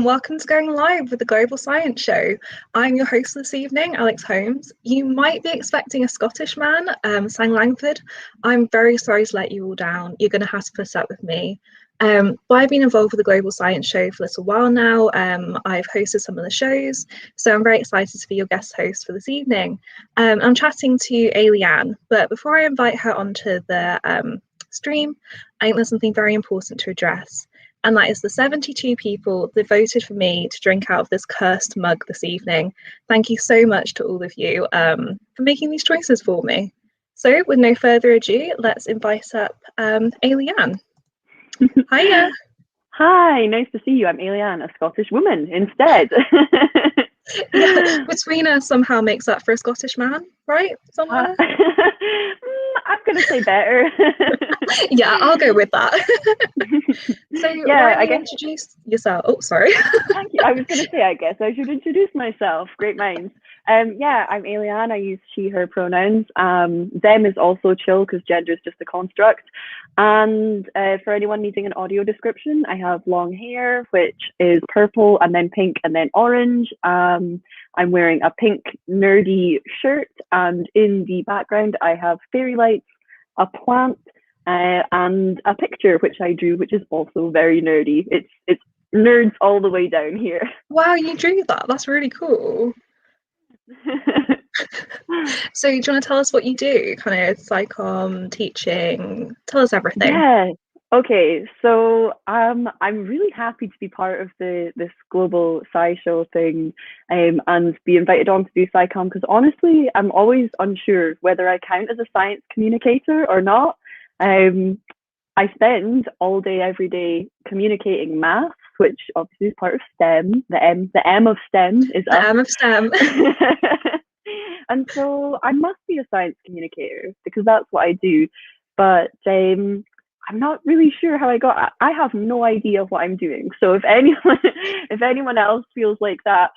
welcome to Going Live with the Global Science Show. I'm your host this evening, Alex Holmes. You might be expecting a Scottish man, Sang Langford. I'm very sorry to let you all down. You're going to have to put up with me. But I've been involved with the Global Science Show for a little while now. I've hosted some of the shows, so I'm very excited to be your guest host for this evening. I'm chatting to Leanne, but before I invite her onto the stream, I think there's something very important to address. And that is the 72 people that voted for me to drink out of this cursed mug this evening. Thank you so much to all of you for making these choices for me. So with no further ado, let's invite up Leanne. Hiya. Hi, nice to see you. I'm Leanne, a Scottish woman instead. Yeah, between us somehow makes up for a Scottish man, right? Somewhere. I'm going to say better. Yeah, I'll go with that. So yeah, why don't you introduce yourself? Oh, sorry. Thank you. I was going to say, I guess I should introduce myself. Great minds. Yeah, I'm Leanne. I use she, her pronouns. Them is also chill because gender is just a construct. And for anyone needing an audio description, I have long hair, which is purple and then pink and then orange. I'm wearing a pink nerdy shirt, and in the background I have fairy lights, a plant, and a picture which I drew, which is also very nerdy. It's nerds all the way down here. Wow, you drew that. That's really cool. So do you want to tell us what you do? Kind of psychom, teaching, tell us everything. Yeah. Okay, so I'm really happy to be part of this global sci show thing, and be invited on to do SciComm, because honestly, I'm always unsure whether I count as a science communicator or not. I spend all day, every day communicating maths, which obviously is part of STEM. The M of STEM is the M of STEM. And so I must be a science communicator because that's what I do. But I'm not really sure how I have no idea what I'm doing. So if anyone else feels like that,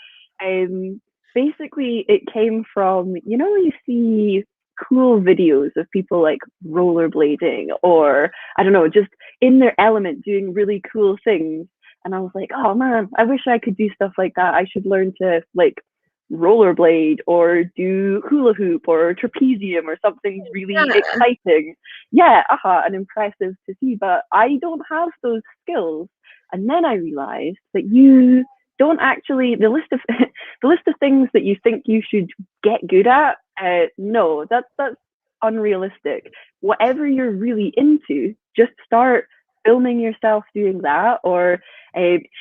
basically it came from, you see cool videos of people like rollerblading or I don't know, just in their element doing really cool things. And I was like, oh man, I wish I could do stuff like that. I should learn to like rollerblade or do hula hoop or trapezium or something really exciting. Yeah, and impressive to see, but I don't have those skills. And then I realized that you don't actually, the list of things that you think you should get good at, no, that's unrealistic. Whatever you're really into, just start filming yourself doing that, or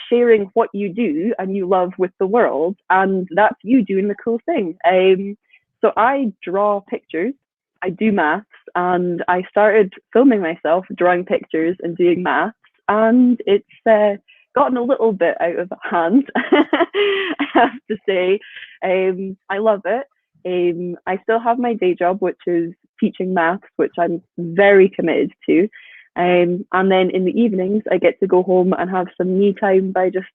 sharing what you do and you love with the world, and that's you doing the cool thing. So I draw pictures, I do maths, and I started filming myself drawing pictures and doing maths, and it's gotten a little bit out of hand. I have to say. I love it. I still have my day job, which is teaching maths, which I'm very committed to. And then in the evenings, I get to go home and have some me time by just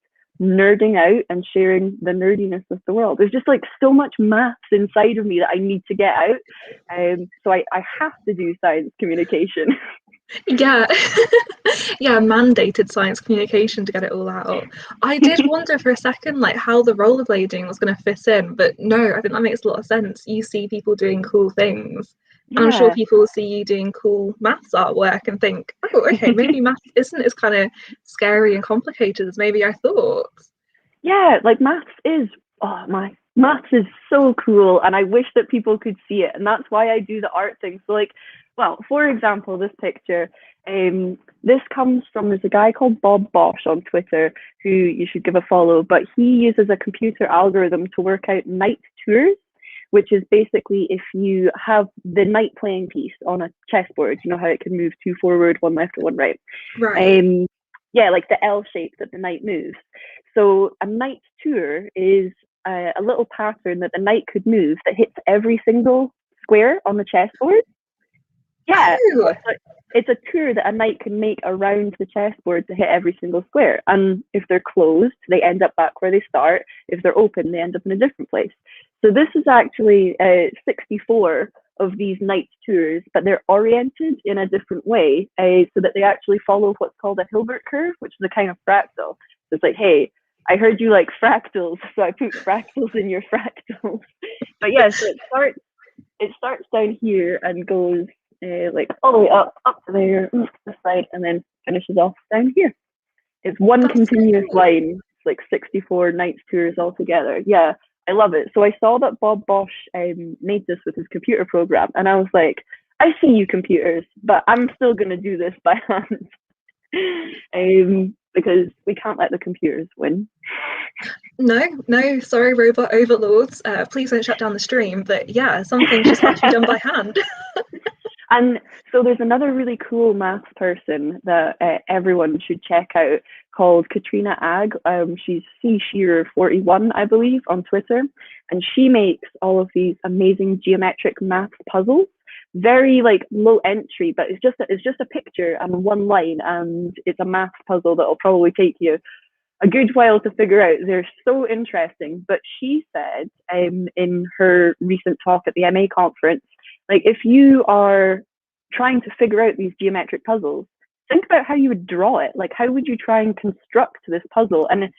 nerding out and sharing the nerdiness of the world. There's just like so much maths inside of me that I need to get out. So I have to do science communication. Yeah. Yeah, mandated science communication to get it all out. I did wonder for a second like how the rollerblading was going to fit in, but no, I think that makes a lot of sense. You see people doing cool things. Yeah. I'm sure people will see you doing cool maths artwork and think, oh, okay, maybe maths isn't as kind of scary and complicated as maybe I thought. Yeah, like maths is, maths is so cool, and I wish that people could see it, and that's why I do the art thing. So like, well, for example, this picture, this comes from, there's a guy called Bob Bosch on Twitter who you should give a follow, but he uses a computer algorithm to work out night tours, which is basically if you have the knight playing piece on a chessboard, you know how it can move two forward, one left, and one right. Right. Yeah, like the L shape that the knight moves. So a knight tour is a little pattern that the knight could move that hits every single square on the chessboard. Yeah, oh. It's a tour that a knight can make around the chessboard to hit every single square. And if they're closed, they end up back where they start. If they're open, they end up in a different place. So this is actually 64 of these knight tours, but they're oriented in a different way, so that they actually follow what's called a Hilbert curve, which is a kind of fractal. So it's like, hey, I heard you like fractals, so I put fractals in your fractals. But yeah, so it starts down here and goes like all the way up to there, to the side, and then finishes off down here. It's one That's so continuous cool. line. It's like 64 nights tours altogether. Yeah, I love it. So I saw that Bob Bosch made this with his computer program, and I was like, I see you computers, but I'm still going to do this by hand. Because we can't let the computers win. No, sorry, robot overlords. Please don't shut down the stream. But yeah, some things just have to be done by hand. And so there's another really cool maths person that everyone should check out called Katrina Agg. She's C Shearer 41, I believe, on Twitter, and she makes all of these amazing geometric maths puzzles. Very like low entry, but it's just a picture and one line, and it's a maths puzzle that will probably take you a good while to figure out. They're so interesting. But she said in her recent talk at the MA conference, like if you are trying to figure out these geometric puzzles, think about how you would draw it. Like how would you try and construct this puzzle? And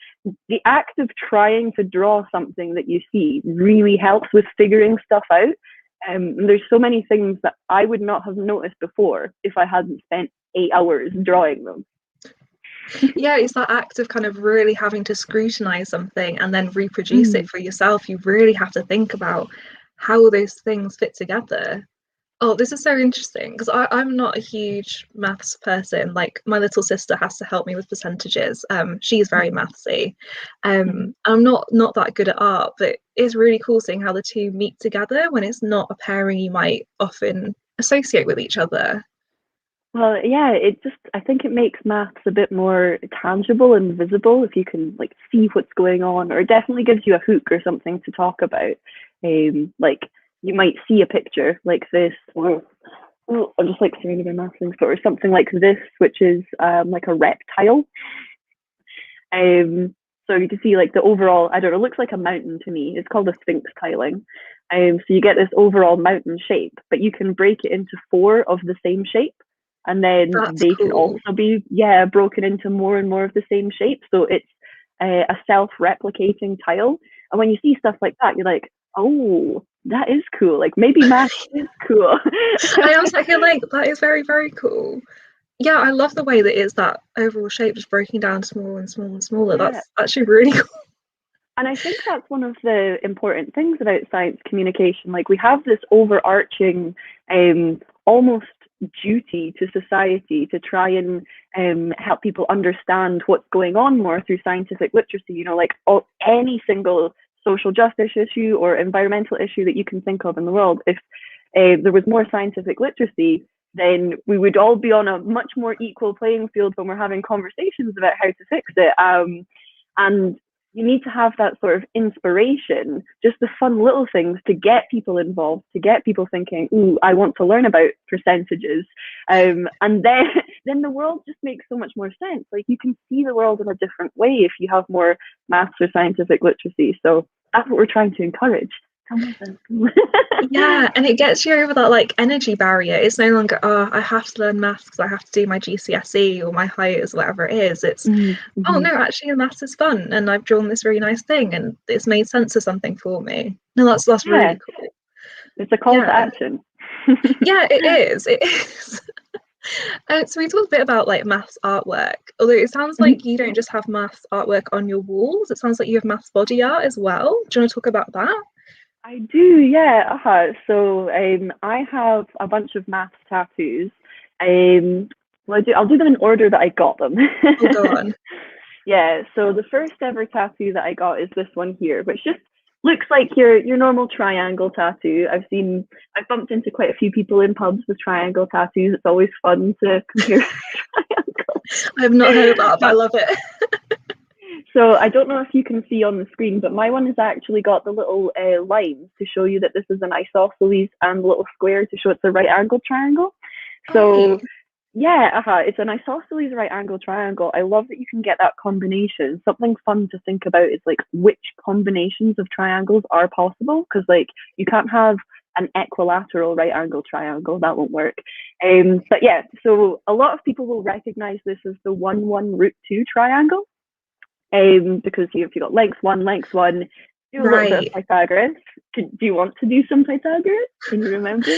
the act of trying to draw something that you see really helps with figuring stuff out. There's so many things that I would not have noticed before if I hadn't spent 8 hours drawing them. Yeah, it's that act of kind of really having to scrutinize something and then reproduce it for yourself. You really have to think about how those things fit together. Oh, this is so interesting because I'm not a huge maths person. Like my little sister has to help me with percentages. She's very mathsy. I'm not that good at art, but it's really cool seeing how the two meet together when it's not a pairing you might often associate with each other. Well, yeah, I think it makes maths a bit more tangible and visible if you can like see what's going on, or it definitely gives you a hook or something to talk about. Like you might see a picture like this, or I'm just like surrounded by math things, or something like this, which is like a reptile. So you can see like the overall, I don't know, it looks like a mountain to me. It's called a sphinx tiling. So you get this overall mountain shape, but you can break it into 4 of the same shape. And then That's they cool. can also be, broken into more and more of the same shape. So it's a self-replicating tile. And when you see stuff like that, you're like, oh, that is cool. Like maybe math is cool. I also feel like that is very, very cool. Yeah, I love the way that it's that overall shape just breaking down smaller and smaller and smaller. Yeah. That's actually really cool. And I think that's one of the important things about science communication. Like we have this overarching, almost duty to society to try and help people understand what's going on more through scientific literacy. You know, like any single social justice issue or environmental issue that you can think of in the world. If there was more scientific literacy, then we would all be on a much more equal playing field when we're having conversations about how to fix it. And you need to have that sort of inspiration, just the fun little things to get people involved, to get people thinking, ooh, I want to learn about percentages. And then the world just makes so much more sense. Like you can see the world in a different way if you have more maths or scientific literacy. So that's what we're trying to encourage. Yeah, and it gets you over that like energy barrier. It's no longer, oh, I have to learn maths because I have to do my GCSE or my HIETS, whatever it is. It's, oh no, actually the maths is fun and I've drawn this really nice thing and it's made sense of something for me. No, that's really cool. It's a call to action. Yeah, it is. It is. So we talked a bit about like maths artwork, although it sounds like you don't just have maths artwork on your walls. It sounds like you have maths body art as well. Do you want to talk about that? I do, yeah. So I have a bunch of maths tattoos. Well, I'll do them in order that I got them. Oh, go on. Yeah, so the first ever tattoo that I got is this one here, which just looks like your normal triangle tattoo. I've bumped into quite a few people in pubs with triangle tattoos. It's always fun to compare triangles. I have not heard of that, but I love it. So I don't know if you can see on the screen, but my one has actually got the little lines to show you that this is an isosceles and the little square to show it's a right angle triangle. So yeah, it's an isosceles right angle triangle. I love that you can get that combination. Something fun to think about is like which combinations of triangles are possible, because like you can't have an equilateral right angle triangle, that won't work. But yeah, so a lot of people will recognize this as the 1, 1, √2 triangle. because you've got length one, do a little bit of Right. Pythagoras. Do you want to do some Pythagoras? Can you remember?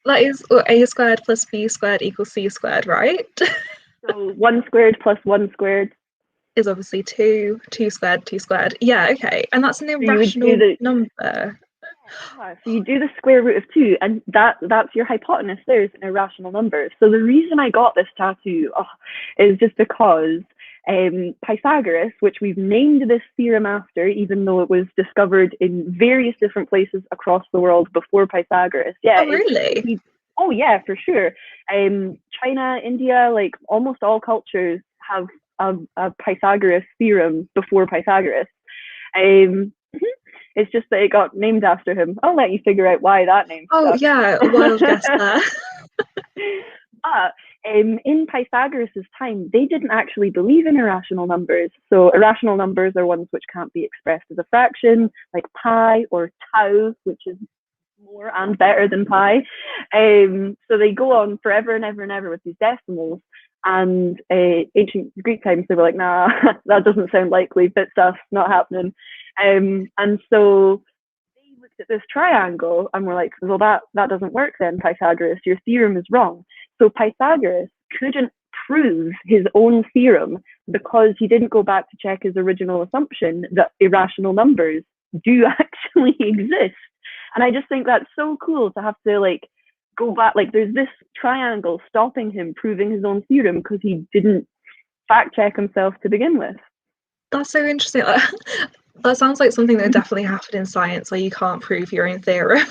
That is a squared plus b squared equals c squared, right? So 1 squared plus 1 squared. Is obviously 2, 2 squared, 2 squared. Yeah, okay. And that's an So you would do irrational the number. so you do the square root of 2, and that's your hypotenuse. There's an irrational number. So the reason I got this tattoo is just because Pythagoras, which we've named this theorem after, even though it was discovered in various different places across the world before Pythagoras. Yeah. Oh, really? Oh yeah, for sure. China, India, like almost all cultures have a Pythagoras theorem before Pythagoras. It's just that it got named after him. I'll let you figure out why that name Oh, stuck. yeah, wild guess there. But in Pythagoras' time, they didn't actually believe in irrational numbers. So irrational numbers are ones which can't be expressed as a fraction, like pi or tau, which is more and better than pi. So they go on forever and ever and ever with these decimals. And ancient Greek times, they were like, nah, that doesn't sound likely, bit stuff, not happening. And so they looked at this triangle and were like, well, that doesn't work then, Pythagoras, your theorem is wrong. So Pythagoras couldn't prove his own theorem because he didn't go back to check his original assumption that irrational numbers do actually exist. And I just think that's so cool to have to like go back, like there's this triangle stopping him proving his own theorem because he didn't fact check himself to begin with. That's so interesting. That sounds like something that definitely happened in science where you can't prove your own theorem.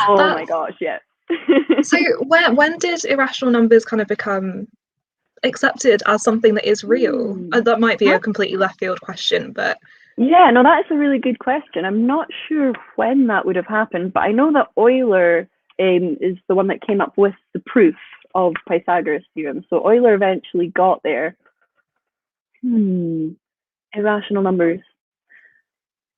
Oh my gosh, yeah. So when did irrational numbers kind of become accepted as something that is real? That might be a completely left field question, but yeah, no, that's a really good question. I'm not sure when that would have happened, but I know that Euler is the one that came up with the proof of Pythagoras' theorem. So Euler eventually got there. Irrational numbers.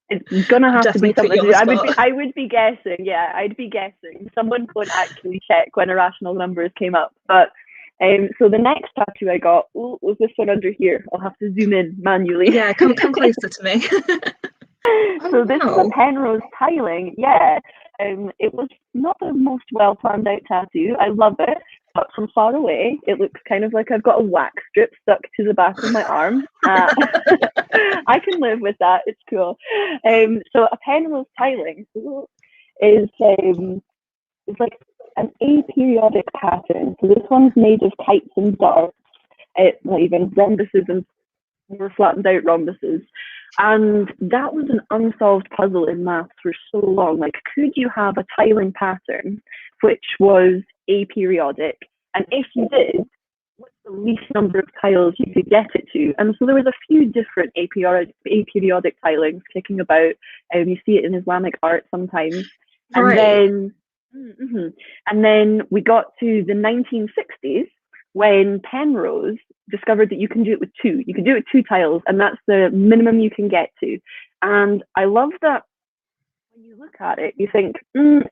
It's gonna have to be something. I would be guessing. Yeah, I'd be guessing. Someone could actually check when irrational numbers came up. But so the next tattoo I got was this one under here. I'll have to zoom in manually. Yeah, come closer to me. So this is a Penrose tiling. Yeah, it was not the most well planned out tattoo. I love it, but from far away, it looks kind of like I've got a wax strip stuck to the back of my arm. I can live with that. It's cool. So a Penrose tiling is like an aperiodic pattern. So this one's made of kites and darts, not even rhombuses and more flattened out rhombuses. And that was an unsolved puzzle in maths for so long. Like, could you have a tiling pattern which was aperiodic? And if you did, what's the least number of tiles you could get it to? And so there was a few different aperiodic tilings kicking about. You see it in Islamic art sometimes. And then we got to the 1960s when Penrose discovered that you can do it with 2. You can do it with 2 tiles, and that's the minimum you can get to. And I love that when you look at it, you think,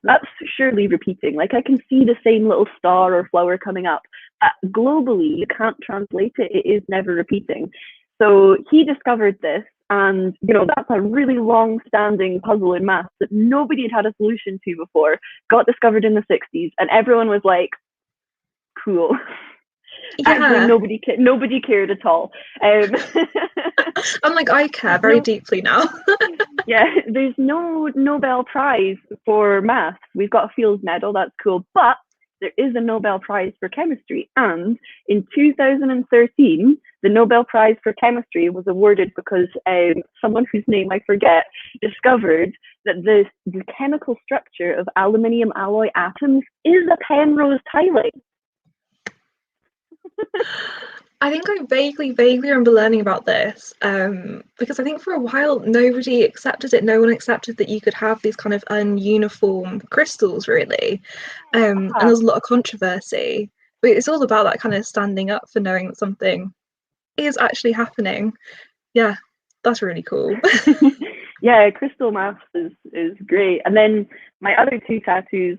that's surely repeating. Like, I can see the same little star or flower coming up. But globally, you can't translate it. It is never repeating. So he discovered this, and that's a really long-standing puzzle in maths that nobody had a solution to before. Got discovered in the 60s, and everyone was like, cool. Yeah. Actually, nobody cared at all. I'm like, I care very deeply now. Yeah, there's no Nobel Prize for maths. We've got a Fields Medal, that's cool, but there is a Nobel Prize for chemistry. And in 2013, the Nobel Prize for chemistry was awarded because someone whose name I forget discovered that the chemical structure of aluminium alloy atoms is a Penrose tiling. I think I vaguely remember learning about this because I think for a while nobody accepted it. No one accepted that you could have these kind of ununiform crystals, really. And there's a lot of controversy. But it's all about that kind of standing up for knowing that something is actually happening. Yeah, that's really cool. Yeah, crystal maths is great. And then my other two tattoos,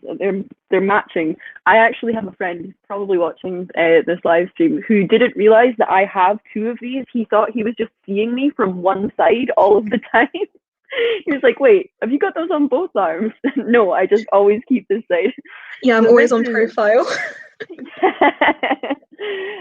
they're matching. I actually have a friend who's probably watching this live stream who didn't realize that I have two of these. He thought he was just seeing me from one side all of the time. He was like, "Wait, have you got those on both arms?" No, I just always keep this side. Yeah, I'm So always on profile.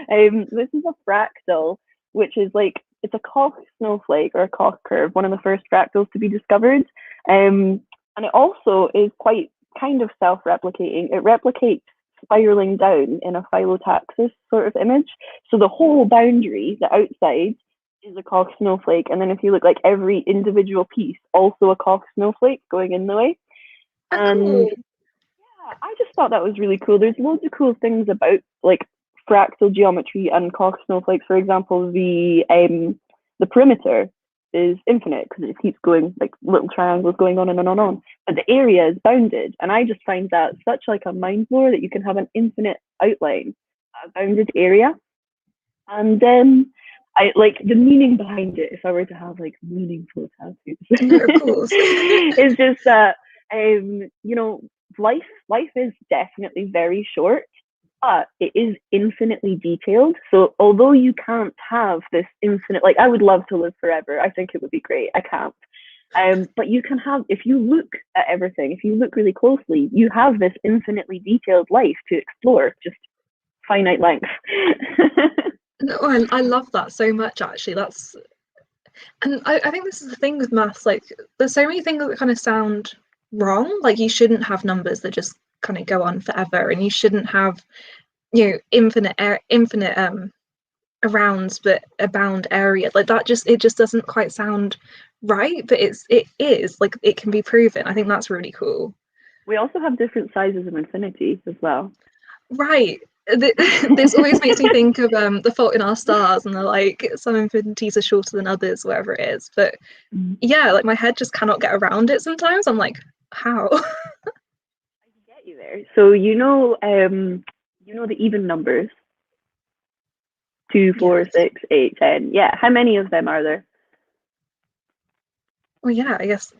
This is a fractal, which is like, it's a Koch snowflake or a Koch curve, one of the first fractals to be discovered. And it also is quite kind of self-replicating. It replicates spiraling down in a phyllotaxis sort of image. So the whole boundary, the outside, is a Koch snowflake. And then if you look, like every individual piece, also a Koch snowflake going in the way. And Cool. yeah, I just thought that was really cool. There's loads of cool things about like fractal geometry and Koch snowflakes. For example, the perimeter is infinite because it keeps going, like little triangles going on and on and on. But the area is bounded, and I just find that such like a mind blower that you can have an infinite outline, a bounded area. And then I like the meaning behind it. If I were to have like meaningful tattoos, Of course. it's just that you know, life is definitely very short, but it is infinitely detailed. So although you can't have this infinite, like I would love to live forever. I think it would be great. I can't. But you can have, if you look at everything, if you look really closely, you have this infinitely detailed life to explore, just finite length. No, I love that so much, actually. And I think this is the thing with maths, like there's so many things that kind of sound wrong. Like you shouldn't have numbers that just kind of go on forever, and you shouldn't have, infinite arounds but a bound area. Like that it just doesn't quite sound right, but it is, like it can be proven. I think that's really cool. We also have different sizes of infinity as well. Right. This always makes me think of The Fault in Our Stars, and they're like some infinities are shorter than others, whatever it is. But yeah, like my head just cannot get around it sometimes. I'm like, how? I can get you there. So you know the even numbers, 2, 4, Yes. 6, 8, 10. Yeah, how many of them are there? Well, yeah, I guess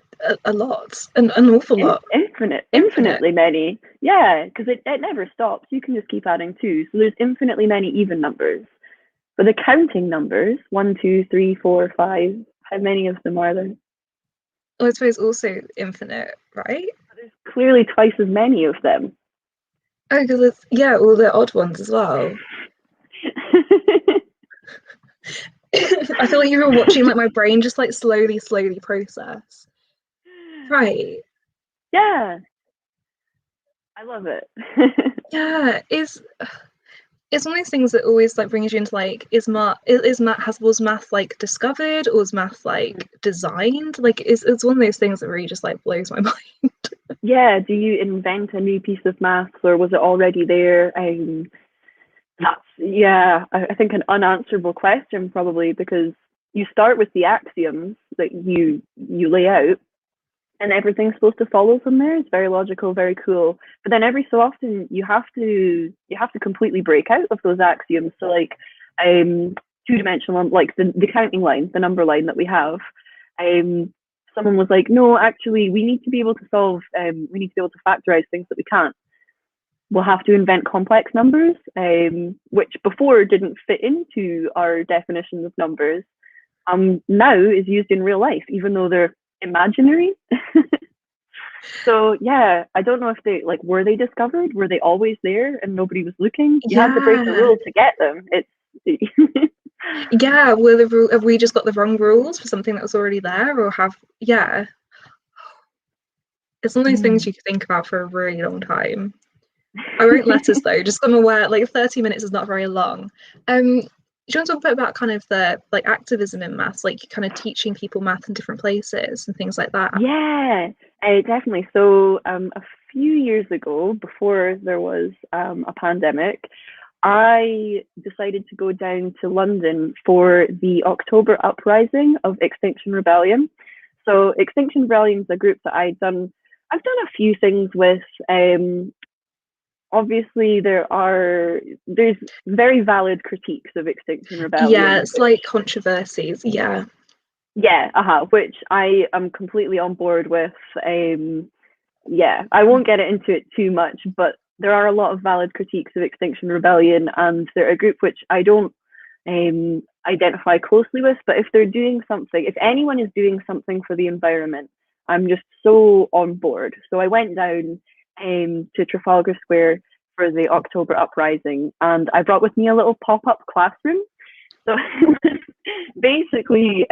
a lot, an awful lot. Infinite. Infinitely many. Yeah, because it never stops. You can just keep adding two. So there's infinitely many even numbers. But the counting numbers, 1, 2, 3, 4, 5, how many of them are there? Well, I suppose also infinite, right? There's clearly twice as many of them. Oh, because it's, yeah, all the odd ones as well. I feel like you were watching like my brain just like slowly process. Right. Yeah, I love it. Yeah, it's one of those things that always like brings you into like, was math like discovered, or was math like designed? Like it's one of those things that really just like blows my mind. Yeah, do you invent a new piece of maths, or was it already there? That's, yeah, I think an unanswerable question probably, because you start with the axioms that you lay out, and everything's supposed to follow from there. It's very logical, very cool. But then every so often you have to completely break out of those axioms. So like two-dimensional, like the counting line, the number line that we have. Someone was like, no, actually, we need to be able to solve. We need to be able to factorize things that we can't. We'll have to invent complex numbers, which before didn't fit into our definition of numbers. Now is used in real life, even though they're imaginary. So yeah, I don't know if they like, were they discovered? Were they always there and nobody was looking? You had to break the rule to get them. It's Yeah, have we just got the wrong rules for something that was already there, or yeah. It's one of those things you could think about for a really long time. I wrote letters though, just I'm aware like 30 minutes is not very long. Do you want to talk a bit about kind of the like activism in maths, like kind of teaching people math in different places and things like that? Yeah, definitely. So a few years ago, before there was a pandemic, I decided to go down to London for the October uprising of Extinction Rebellion. So Extinction Rebellion is a group that I've done a few things with. Obviously there's very valid critiques of Extinction Rebellion. Yeah, slight controversies. Yeah. Yeah, which I am completely on board with. Yeah, I won't get into it too much, but there are a lot of valid critiques of Extinction Rebellion, and they're a group which I don't identify closely with. But if they're doing something, if anyone is doing something for the environment, I'm just so on board. So I went down to Trafalgar Square for the October uprising, and I brought with me a little pop-up classroom. So basically,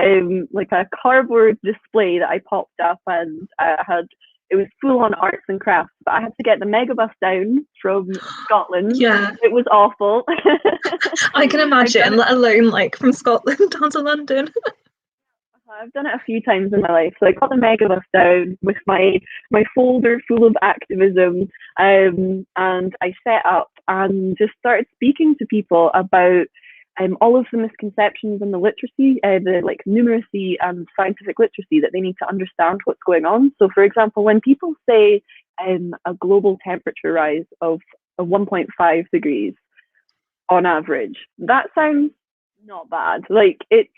like a cardboard display that I popped up, and I had it was full on arts and crafts, but I had to get the megabus down from Scotland. Yeah, it was awful. I can imagine, let alone like from Scotland down to London. I've done it a few times in my life. So I got the megabus down with my folder full of activism, and I set up and just started speaking to people about all of the misconceptions in the literacy, the like numeracy and scientific literacy that they need to understand what's going on. So, for example, when people say a global temperature rise of 1.5 degrees on average, that sounds not bad. Like it's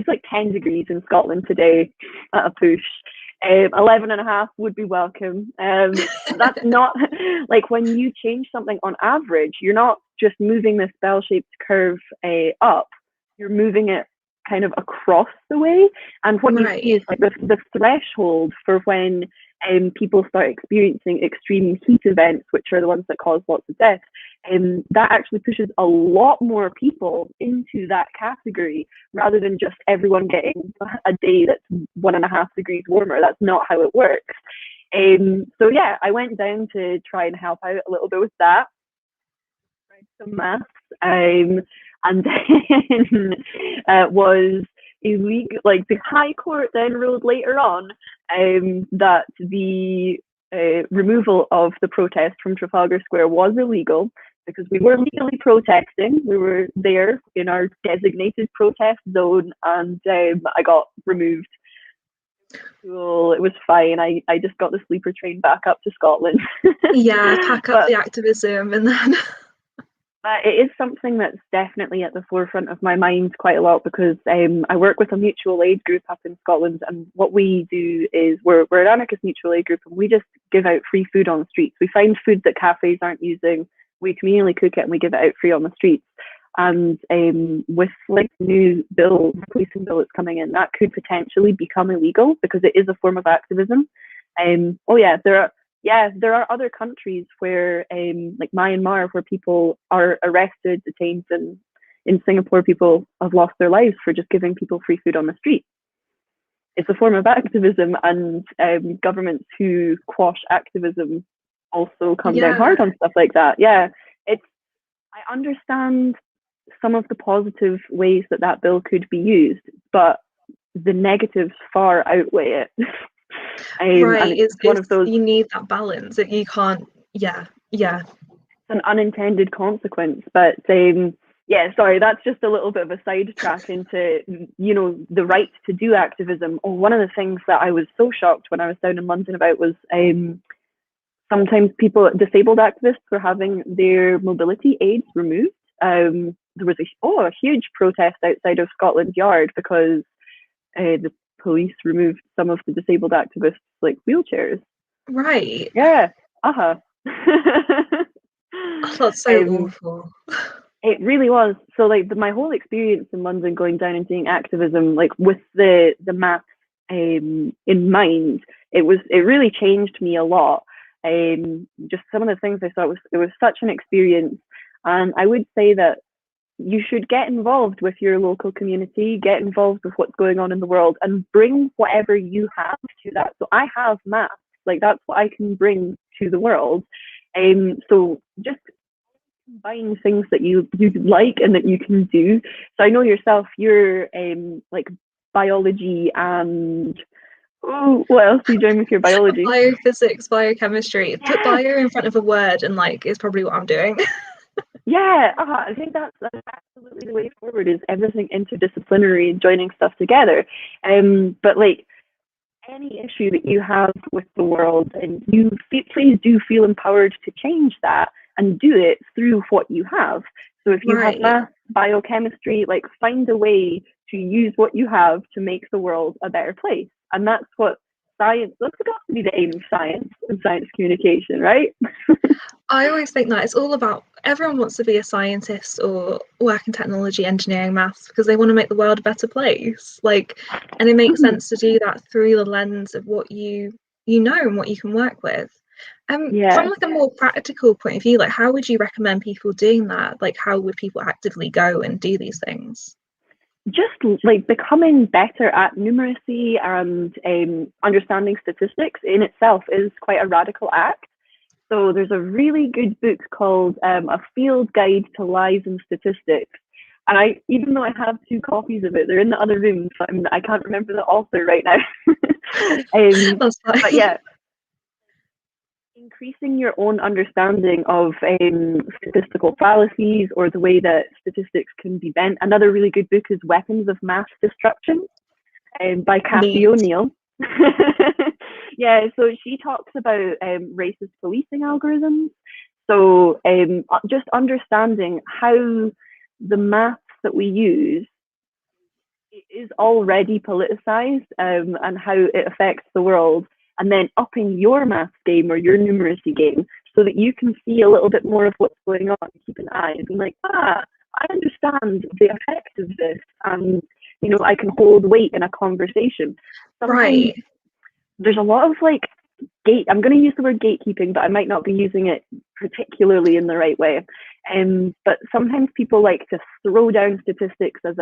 like 10 degrees in Scotland today at a push. 11.5 would be welcome. That's not like when you change something on average, you're not just moving this bell-shaped curve up, you're moving it kind of across the way. And what you see is like the threshold for when people start experiencing extreme heat events, which are the ones that cause lots of death. That actually pushes a lot more people into that category rather than just everyone getting a day that's 1.5 degrees warmer. That's not how it works. So yeah, I went down to try and help out a little bit with that. Tried some maths, and then was illegal. Like the High Court then ruled later on that the removal of the protest from Trafalgar Square was illegal because we were legally protesting. We were there in our designated protest zone, and I got removed. Cool, it was fine. I just got the sleeper train back up to Scotland. Yeah, pack up the activism and then. But it is something that's definitely at the forefront of my mind quite a lot because I work with a mutual aid group up in Scotland, and what we do is we're an anarchist mutual aid group, and we just give out free food on the streets. We find food that cafes aren't using, we communally cook it, and we give it out free on the streets. And with like new bill, policing bill that's coming in, that could potentially become illegal because it is a form of activism. There are other countries where, like Myanmar, where people are arrested, detained, and in Singapore, people have lost their lives for just giving people free food on the street. It's a form of activism, and governments who quash activism also come down hard on stuff like that. Yeah, I understand some of the positive ways that bill could be used, but the negatives far outweigh it. Right, it's one of those. You need that balance. You can't. Yeah. It's an unintended consequence, but sorry, that's just a little bit of a sidetrack into the right to do activism. One of the things that I was so shocked when I was down in London about was sometimes disabled activists were having their mobility aids removed. There was a huge protest outside of Scotland Yard because the police removed some of the disabled activists' like wheelchairs. Right. Yeah. That's so awful. It really was. So like my whole experience in London going down and doing activism, like with the maths in mind, it really changed me a lot. Just some of the things I saw, it was such an experience. And I would say that you should get involved with your local community, get involved with what's going on in the world, and bring whatever you have to that. So I have maths, like that's what I can bring to the world. So just combine things that you like and that you can do. So I know yourself, you're like biology and what else are you doing with your biology? Biophysics, biochemistry. Put bio in front of a word and like it's probably what I'm doing. Yeah, I think that's absolutely the way forward, is everything interdisciplinary and joining stuff together. But like any issue that you have with the world, and please do feel empowered to change that and do it through what you have. So if you have math, biochemistry, like find a way to use what you have to make the world a better place. And that's what science, that's got to be the aim of science and science communication, right? I always think that it's all about, everyone wants to be a scientist or work in technology, engineering, maths, because they want to make the world a better place. Like, and it makes sense to do that through the lens of what you know and what you can work with. From like a more practical point of view, like how would you recommend people doing that? Like how would people actively go and do these things? Just like becoming better at numeracy and understanding statistics in itself is quite a radical act. So there's a really good book called A Field Guide to Lies and Statistics. And even though I have 2 copies of it, they're in the other room, so I can't remember the author right now. That's fine. But yeah, increasing your own understanding of statistical fallacies or the way that statistics can be bent. Another really good book is Weapons of Mass Destruction by Cassie O'Neill. Yeah, so she talks about racist policing algorithms. So just understanding how the maths that we use is already politicized and how it affects the world, and then upping your maths game or your numeracy game so that you can see a little bit more of what's going on, keep an eye and be like, I understand the effect of this, and you know, I can hold weight in a conversation. Sometimes there's a lot of like I'm going to use the word gatekeeping, but I might not be using it particularly in the right way. But sometimes people like to throw down statistics as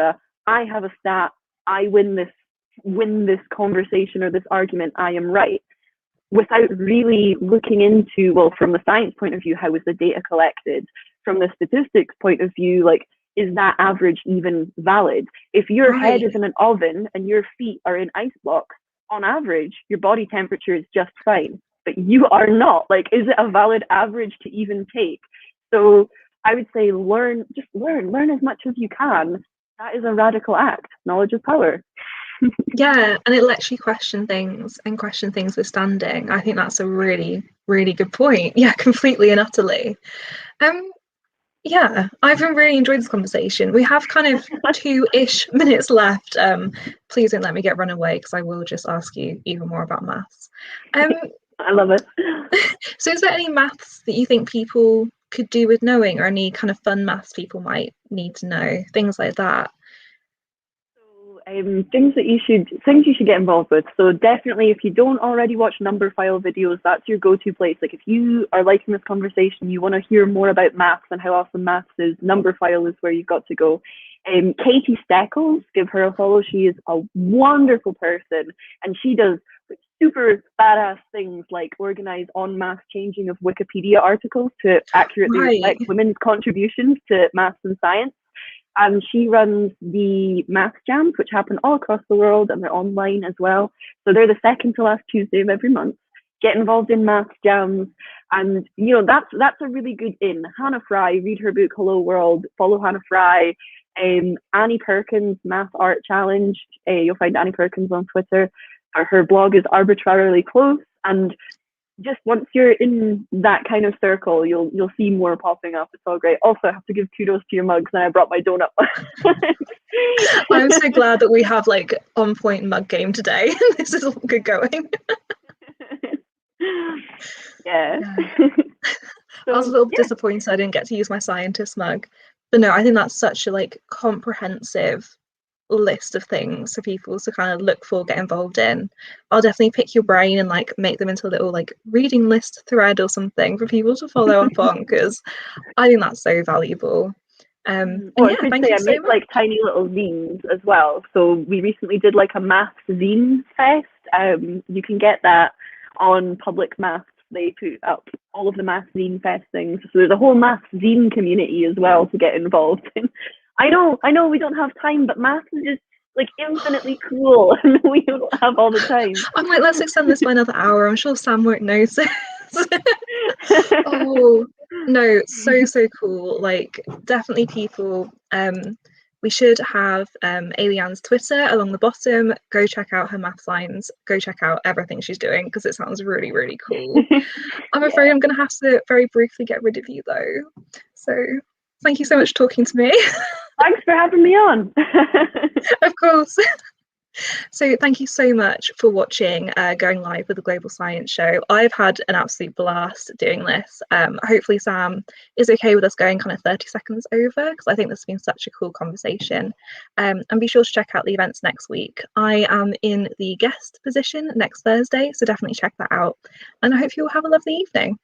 I have a stat, I win this conversation or this argument, I am right, without really looking into, well, from the science point of view, how was the data collected? From the statistics point of view, like, is that average even valid? If your head is in an oven and your feet are in ice blocks, on average, your body temperature is just fine, but you are not. Like, is it a valid average to even take? So I would say learn as much as you can. That is a radical act. Knowledge is power. Yeah, and it lets you question things with standing. I think that's a really, really good point. Yeah, completely and utterly. Yeah, I've really enjoyed this conversation. We have kind of 2-ish minutes left. Please don't let me get run away because I will just ask you even more about maths. I love it. So is there any maths that you think people could do with knowing, or any kind of fun maths people might need to know, things like that? Things you should get involved with. So definitely, if you don't already watch number file videos, that's your go-to place. Like, if you are liking this conversation, you want to hear more about maths and how awesome maths is, number file is where you've got to go. Katie Steckles, give her a follow. She is a wonderful person, and she does super badass things like organize en masse changing of Wikipedia articles to accurately reflect women's contributions to maths and science. And she runs the Math Jams, which happen all across the world, and they're online as well. So they're the second to last Tuesday of every month. Get involved in Math Jams, and you know, that's a really good in. Hannah Fry, read her book Hello World, follow Hannah Fry. Annie Perkins Math Art Challenge. You'll find Annie Perkins on Twitter. Her blog is Arbitrarily Close, and just once you're in that kind of circle, you'll see more popping up. It's all great. Also, I have to give kudos to your mugs, and I brought my donut. I'm so glad that we have like on point mug game today. This is all good going. Yeah. I was a little disappointed I didn't get to use my scientist mug, but no, I think that's such a like comprehensive list of things for people to kind of look for, get involved in. I'll definitely pick your brain and like make them into a little like reading list thread or something for people to follow up on, because I think that's so valuable. Thank you so much. Like tiny little zines as well. So we recently did like a maths zine fest. You can get that on Public Maths. They put up all of the maths zine fest things. So there's a whole maths zine community as well to get involved in. I know we don't have time, but maths is just like infinitely cool, and we don't have all the time. I'm like, let's extend this by another hour. I'm sure Sam won't notice. Oh no, so cool. Like, definitely people. We should have Alian's Twitter along the bottom. Go check out her math lines. Go check out everything she's doing, because it sounds really, really cool. I'm afraid I'm going to have to very briefly get rid of you though. So Thank you so much for talking to me. Thanks for having me on. Of course. So thank you so much for watching Going Live with the Global Science Show. I've had an absolute blast doing this. Hopefully Sam is okay with us going kind of 30 seconds over, because I think this has been such a cool conversation. And be sure to check out the events next week. I am in the guest position next Thursday, so definitely check that out. And I hope you all have a lovely evening.